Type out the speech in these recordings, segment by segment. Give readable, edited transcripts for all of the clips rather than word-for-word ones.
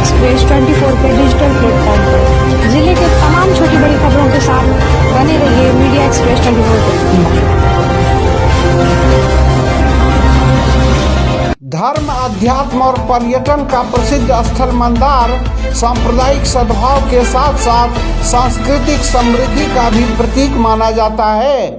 Express 24 के digital platform पर जिले के तमाम छोटी बड़ी खबरों के साथ बने रहिए मीडिया एक्सप्रेस 24 पर। धर्म, अध्यात्म और पर्यटन का प्रसिद्ध स्थल मंदार सांप्रदायिक सद्भाव के साथ साथ सांस्कृतिक समृद्धि का भी प्रतीक माना जाता है।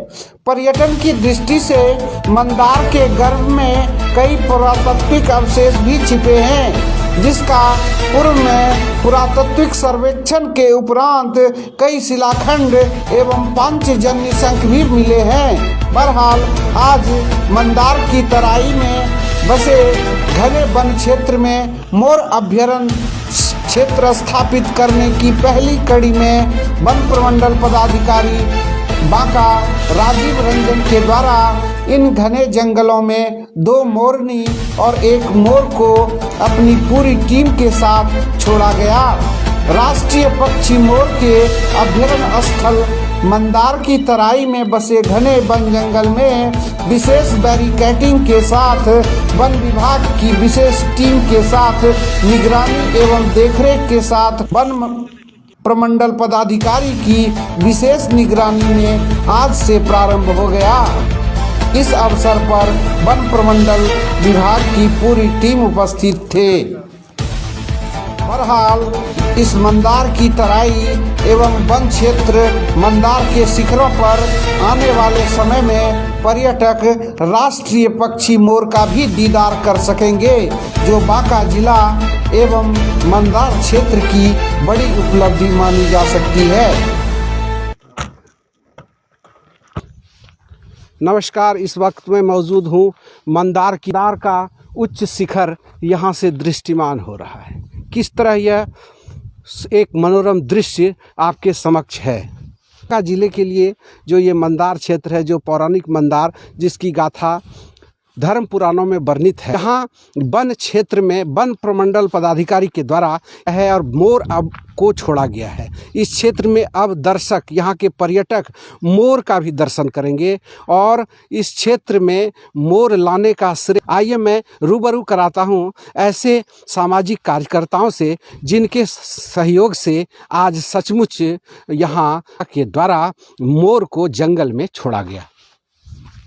पर्यटन की दृष्टि से मंदार के गर्भ में कई पुरातात्विक अवशेष भी छिपे हैं, जिसका पूर्व में पुरातात्विक सर्वेक्षण के उपरांत कई शिलाखंड एवं पांचजन्य शंख भी मिले हैं। बहरहाल आज मंदार की तराई में बसे घने वन क्षेत्र में मोर अभ्यारण्य क्षेत्र स्थापित करने की पहली कड़ी में वन प्रमंडल पदाधिकारी बांका राजीव रंजन के द्वारा इन घने जंगलों में 2 मोरनी और 1 मोर को अपनी पूरी टीम के साथ छोड़ा गया। राष्ट्रीय पक्षी मोर के अभ्यारण्य स्थल मंदार की तराई में बसे घने वन जंगल में विशेष बैरिकेडिंग के साथ वन विभाग की विशेष टीम के साथ निगरानी एवं देखरेख के साथ वन प्रमंडल पदाधिकारी की विशेष निगरानी में आज से प्रारंभ हो गया। इस अवसर पर वन प्रमंडल विभाग की पूरी टीम उपस्थित थे। बहरहाल इस मंदार की तराई एवं वन क्षेत्र मंदार के शिखरों पर आने वाले समय में पर्यटक राष्ट्रीय पक्षी मोर का भी दीदार कर सकेंगे, जो बांका जिला एवं मंदार क्षेत्र की बड़ी उपलब्धि मानी जा सकती है। नमस्कार, इस वक्त मैं मौजूद हूँ मंदार का उच्च शिखर यहाँ से दृष्टिमान हो रहा है। किस तरह यह एक मनोरम दृश्य आपके समक्ष है। बांका जिले के लिए जो ये मंदार क्षेत्र है, जो पौराणिक मंदार जिसकी गाथा धर्म पुराणों में वर्णित है, यहाँ वन क्षेत्र में वन प्रमंडल पदाधिकारी के द्वारा है और मोर अब को छोड़ा गया है। इस क्षेत्र में अब दर्शक, यहाँ के पर्यटक मोर का भी दर्शन करेंगे और इस क्षेत्र में मोर लाने का श्रेय आइए मैं रूबरू कराता हूँ ऐसे सामाजिक कार्यकर्ताओं से, जिनके सहयोग से आज सचमुच यहाँ के द्वारा मोर को जंगल में छोड़ा गया।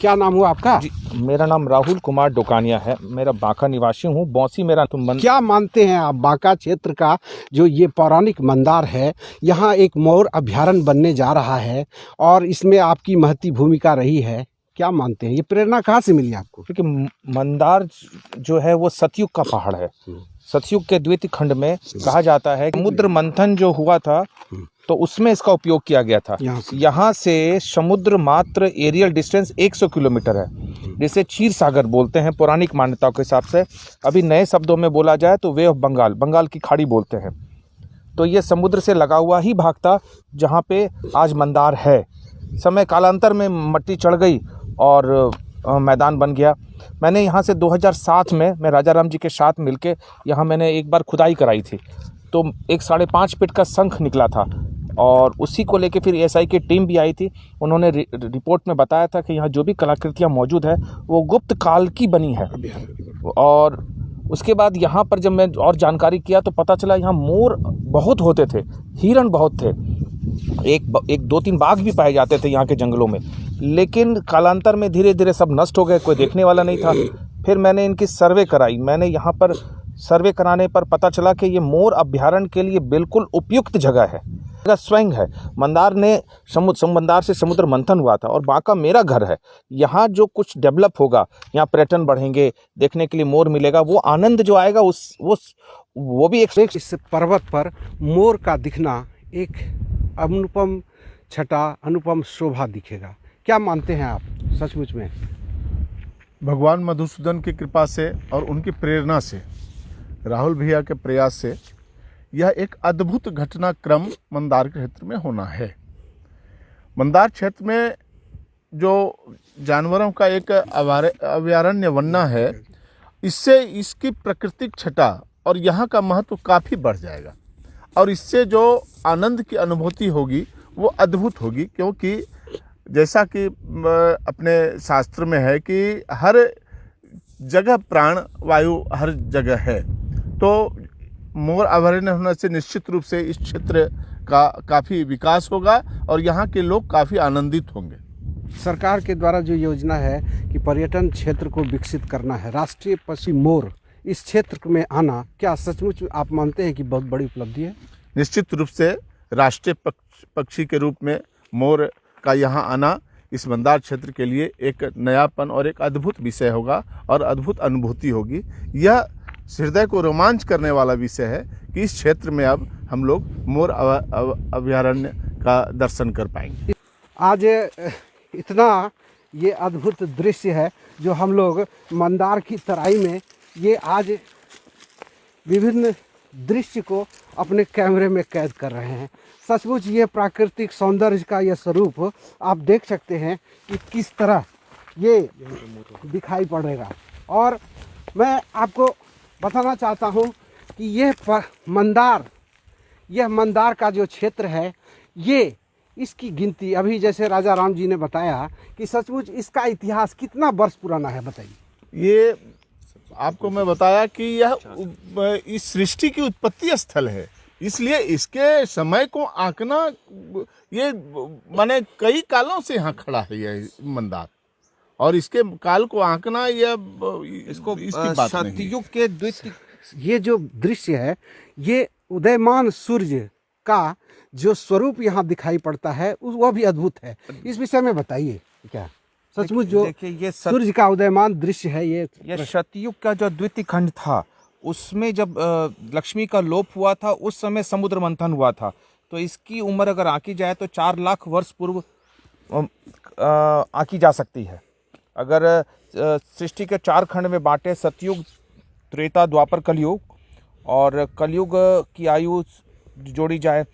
क्या नाम हुआ आपका? जी, मेरा नाम राहुल कुमार डोकानिया है। मेरा बांका निवासी हूँ। बौसी मेरा क्या मानते हैं आप, बांका क्षेत्र का जो ये पौराणिक मंदार है, यहाँ एक मोर अभ्यारण्य बनने जा रहा है और इसमें आपकी महती भूमिका रही है, क्या मानते हैं? ये प्रेरणा कहाँ से मिली आपको? क्योंकि मंदार जो है वो सतयुग का पहाड़ है। सतयुग के द्वितीय खंड में कहा जाता है कि समुद्र मंथन जो हुआ था तो उसमें इसका उपयोग किया गया था। यहाँ से समुद्र मात्र एरियल डिस्टेंस 100 किलोमीटर है, जिसे क्षीर सागर बोलते हैं पौराणिक मान्यताओं के हिसाब से। अभी नए शब्दों में बोला जाए तो वे ऑफ बंगाल, बंगाल की खाड़ी बोलते हैं। तो ये समुद्र से लगा हुआ ही भाग था जहाँ पे आज मंदार है। समय कालांतर में मिट्टी चढ़ गई और मैदान बन गया। मैंने यहाँ से 2007 में मैं राजा राम जी के साथ मिलके यहाँ मैंने एक बार खुदाई कराई थी, तो एक 5.5 फीट का शंख निकला था और उसी को लेके फिर एएसआई की टीम भी आई थी। उन्होंने रिपोर्ट में बताया था कि यहाँ जो भी कलाकृतियाँ मौजूद है वो गुप्त काल की बनी है। और उसके बाद यहाँ पर जब मैं और जानकारी किया तो पता चला यहाँ मोर बहुत होते थे, हिरण बहुत थे, एक 2-3 बाघ भी पाए जाते थे यहाँ के जंगलों में। लेकिन कालांतर में धीरे धीरे सब नष्ट हो गए, कोई देखने वाला नहीं था। फिर मैंने इनकी सर्वे कराई। मैंने यहाँ पर सर्वे कराने पर पता चला कि ये मोर अभ्यारण्य के लिए बिल्कुल उपयुक्त जगह है। जगह स्वयं है। मंदार से समुद्र मंथन हुआ था और बांका मेरा घर है। यहाँ जो कुछ डेवलप होगा, यहाँ पर्यटन बढ़ेंगे, देखने के लिए मोर मिलेगा, वो आनंद जो आएगा वो भी एक इस पर्वत पर मोर का दिखना एक अनुपम छटा, अनुपम शोभा दिखेगा। क्या मानते हैं आप सचमुच में? भगवान मधुसूदन की कृपा से और उनकी प्रेरणा से, राहुल भैया के प्रयास से यह एक अद्भुत घटनाक्रम मंदार क्षेत्र में होना है। मंदार क्षेत्र में जो जानवरों का एक अभयारण्य बनना है, इससे इसकी प्राकृतिक छटा और यहाँ का महत्व काफ़ी बढ़ जाएगा और इससे जो आनंद की अनुभूति होगी वो अद्भुत होगी। क्योंकि जैसा कि अपने शास्त्र में है कि हर जगह प्राण वायु हर जगह है, तो मोर अभयारण्य होने से निश्चित रूप से इस क्षेत्र का काफ़ी विकास होगा और यहाँ के लोग काफ़ी आनंदित होंगे। सरकार के द्वारा जो योजना है कि पर्यटन क्षेत्र को विकसित करना है, राष्ट्रीय पक्षी मोर इस क्षेत्र में आना, क्या सचमुच आप मानते हैं कि बहुत बड़ी उपलब्धि है? निश्चित रूप से राष्ट्रीय पक्षी के रूप में मोर का यहाँ आना इस मंदार क्षेत्र के लिए एक नयापन और एक अद्भुत विषय होगा और अद्भुत अनुभूति होगी। यह हृदय को रोमांच करने वाला विषय है कि इस क्षेत्र में अब हम लोग मोर अभयारण्य का दर्शन कर पाएंगे। आज इतना ये अद्भुत दृश्य है जो हम लोग मंदार की तराई में ये आज विभिन्न दृश्य को अपने कैमरे में कैद कर रहे हैं। सचमुच ये प्राकृतिक सौंदर्य का ये स्वरूप आप देख सकते हैं कि किस तरह ये दिखाई पड़ेगा। और मैं आपको बताना चाहता हूँ कि यह मंदार का जो क्षेत्र है, ये इसकी गिनती अभी जैसे राजा राम जी ने बताया कि सचमुच इसका इतिहास कितना वर्ष पुराना है, बताइए। ये आपको मैं बताया कि यह इस सृष्टि की उत्पत्ति स्थल है, इसलिए इसके समय को आंकना ये माने कई कालों से यहाँ खड़ा है यह मंदार, और इसके काल को आंकना यह इसको इसकी बात नहीं। सतयुग के द्वितीय ये जो दृश्य है, ये उदयमान सूर्य का जो स्वरूप यहाँ दिखाई पड़ता है वह भी अद्भुत है। इस विषय में बताइए, क्या सचमुच जो देखिए ये सूर्य का उदयमान दृश्य है, ये सतयुग का जो द्वितीय खंड था उसमें जब लक्ष्मी का लोप हुआ था उस समय समुद्र मंथन हुआ था। तो इसकी उम्र अगर आंकी जाए तो 4 लाख वर्ष पूर्व आंकी जा सकती है। अगर सृष्टि के 4 खंड में बांटे, सतयुग, त्रेता, द्वापर, कलयुग, और कलयुग की आयु जोड़ी जाए,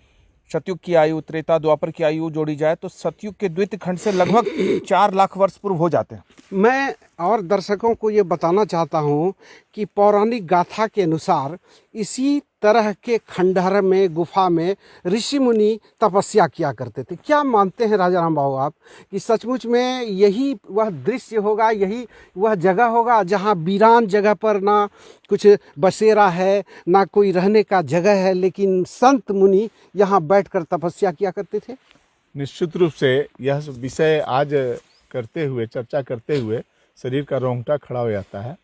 सतयुग की आयु, त्रेता, द्वापर की आयु जोड़ी जाए तो सतयुग के द्वितीय खंड से लगभग 4 लाख वर्ष पूर्व हो जाते हैं। मैं और दर्शकों को ये बताना चाहता हूँ कि पौराणिक गाथा के अनुसार इसी तरह के खंडहर में, गुफा में ऋषि मुनि तपस्या किया करते थे। क्या मानते हैं राजा राम बाबू आप कि सचमुच में यही वह दृश्य होगा, यही वह जगह होगा जहाँ वीरान जगह पर ना कुछ बसेरा है, ना कोई रहने का जगह है, लेकिन संत मुनि यहाँ बैठकर तपस्या किया करते थे? निश्चित रूप से यह विषय आज करते हुए, चर्चा करते हुए शरीर का रोंगटा खड़ा हो जाता है।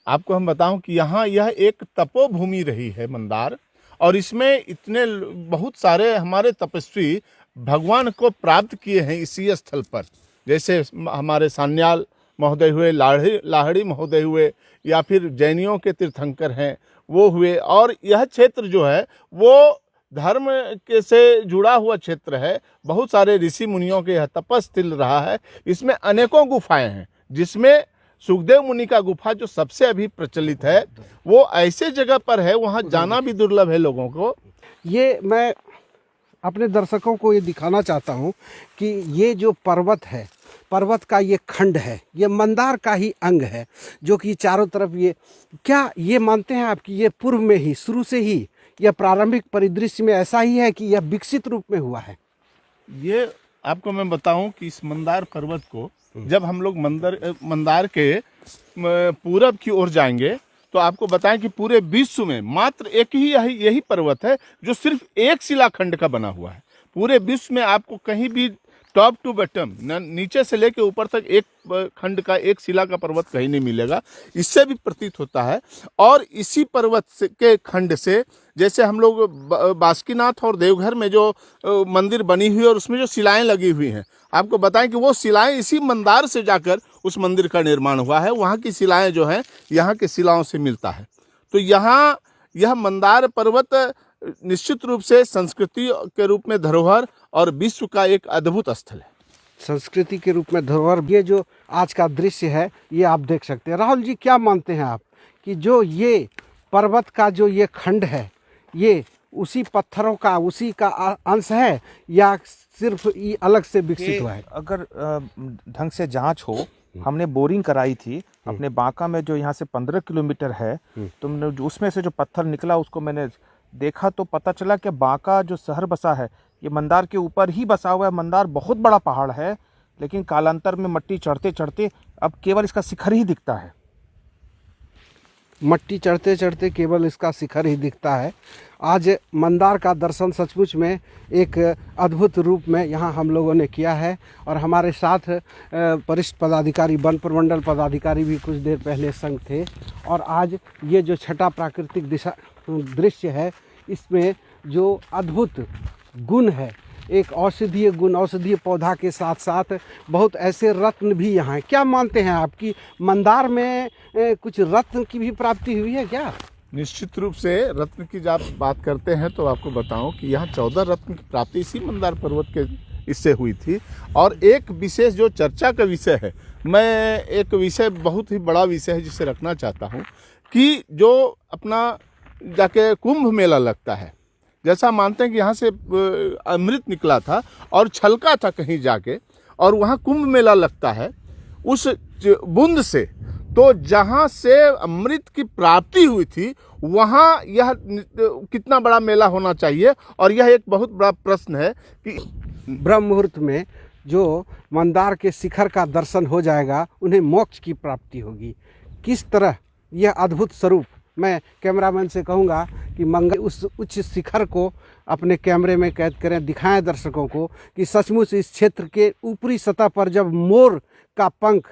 आपको हम बताऊं कि यहाँ यह एक तपोभूमि रही है मंदार, और इसमें इतने बहुत सारे हमारे तपस्वी भगवान को प्राप्त किए हैं इसी स्थल पर। जैसे हमारे सान्याल महोदय हुए, लाहड़ी महोदय हुए, या फिर जैनियों के तीर्थंकर हैं वो हुए। और यह क्षेत्र जो है वो धर्म के से जुड़ा हुआ क्षेत्र है। बहुत सारे ऋषि मुनियों के यह तपस्थल रहा है। इसमें अनेकों गुफाएं हैं, जिसमें सुखदेव मुनि का गुफा जो सबसे अभी प्रचलित है, वो ऐसे जगह पर है, वहाँ जाना भी दुर्लभ है लोगों को। ये मैं अपने दर्शकों को ये दिखाना चाहता हूँ कि ये जो पर्वत है, पर्वत का ये खंड है, ये मंदार का ही अंग है, जो कि चारों तरफ ये, क्या ये मानते हैं आप कि ये पूर्व में ही, शुरू से ही यह प्रारंभिक परिदृश्य में ऐसा ही है कि यह विकसित रूप में हुआ है? ये आपको मैं बताऊं कि इस मंदार पर्वत को जब हम लोग मंदार के पूरब की ओर जाएंगे तो आपको बताएं कि पूरे विश्व में मात्र एक ही यही पर्वत है जो सिर्फ एक शिलाखंड का बना हुआ है। पूरे विश्व में आपको कहीं भी टॉप टू बॉटम, नीचे से लेके ऊपर तक एक खंड का, एक शिला का पर्वत कहीं नहीं मिलेगा। इससे भी प्रतीत होता है। और इसी पर्वत के खंड से, जैसे हम लोग बासुकीनाथ और देवघर में जो मंदिर बनी हुई है और उसमें जो शिलाएं लगी हुई हैं, आपको बताएं कि वो शिलाएं इसी मंदार से जाकर उस मंदिर का निर्माण हुआ है। वहाँ की शिलाएं जो हैं यहाँ की शिलाओं से मिलता है। तो यहाँ यह मंदार पर्वत निश्चित रूप से संस्कृति के रूप में धरोहर और विश्व का एक अद्भुत स्थल है। संस्कृति के रूप में धरोहर, ये जो आज का दृश्य है ये आप देख सकते हैं। राहुल जी, क्या मानते हैं आप कि जो ये पर्वत का जो ये खंड है, ये उसी पत्थरों का, उसी का अंश है या सिर्फ ये अलग से विकसित हुआ है? अगर ढंग से जांच हो, हमने बोरिंग कराई थी अपने बांका में, जो यहाँ से 15 किलोमीटर है, तो उसमें से जो पत्थर निकला उसको मैंने देखा तो पता चला कि बांका जो शहर बसा है ये मंदार के ऊपर ही बसा हुआ है। मंदार बहुत बड़ा पहाड़ है, लेकिन कालांतर में मट्टी चढ़ते चढ़ते अब केवल इसका शिखर ही दिखता है। मट्टी चढ़ते चढ़ते केवल इसका शिखर ही दिखता है। आज मंदार का दर्शन सचमुच में एक अद्भुत रूप में यहाँ हम लोगों ने किया है और हमारे साथ वरिष्ठ पदाधिकारी, वन प्रमंडल पदाधिकारी भी कुछ देर पहले संग थे। और आज ये जो छठा प्राकृतिक दृश्य है, इसमें जो अद्भुत गुण है, एक औषधीय गुण, औषधीय पौधा के साथ साथ बहुत ऐसे रत्न भी यहाँ हैं। क्या मानते हैं आपकी मंदार में कुछ रत्न की भी प्राप्ति हुई है क्या? निश्चित रूप से रत्न की जब बात करते हैं तो आपको बताऊं कि यहाँ 14 रत्न की प्राप्ति इसी मंदार पर्वत के इससे हुई थी। और एक विशेष जो चर्चा का विषय है, मैं एक विषय बहुत ही बड़ा विषय है जिसे रखना चाहता हूँ कि जो अपना जाके कुंभ मेला लगता है, जैसा मानते हैं कि यहाँ से अमृत निकला था और छलका था कहीं जाके, और वहाँ कुंभ मेला लगता है उस बूंद से, तो जहाँ से अमृत की प्राप्ति हुई थी वहाँ यह कितना बड़ा मेला होना चाहिए। और यह एक बहुत बड़ा प्रश्न है कि ब्रह्म मुहूर्त में जो मंदार के शिखर का दर्शन हो जाएगा, उन्हें मोक्ष की प्राप्ति होगी। किस तरह यह अद्भुत स्वरूप, मैं कैमरामैन से कहूँगा कि मंगल उस उच्च शिखर को अपने कैमरे में कैद करें, दिखाएं दर्शकों को कि सचमुच इस क्षेत्र के ऊपरी सतह पर जब मोर का पंख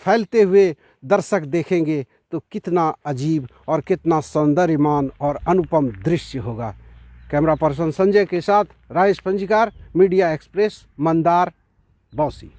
फैलते हुए दर्शक देखेंगे तो कितना अजीब और कितना सौंदर्यमान और अनुपम दृश्य होगा। कैमरा पर्सन संजय के साथ राजेश पंजीकार, मीडिया एक्सप्रेस, मंदार, बौसी।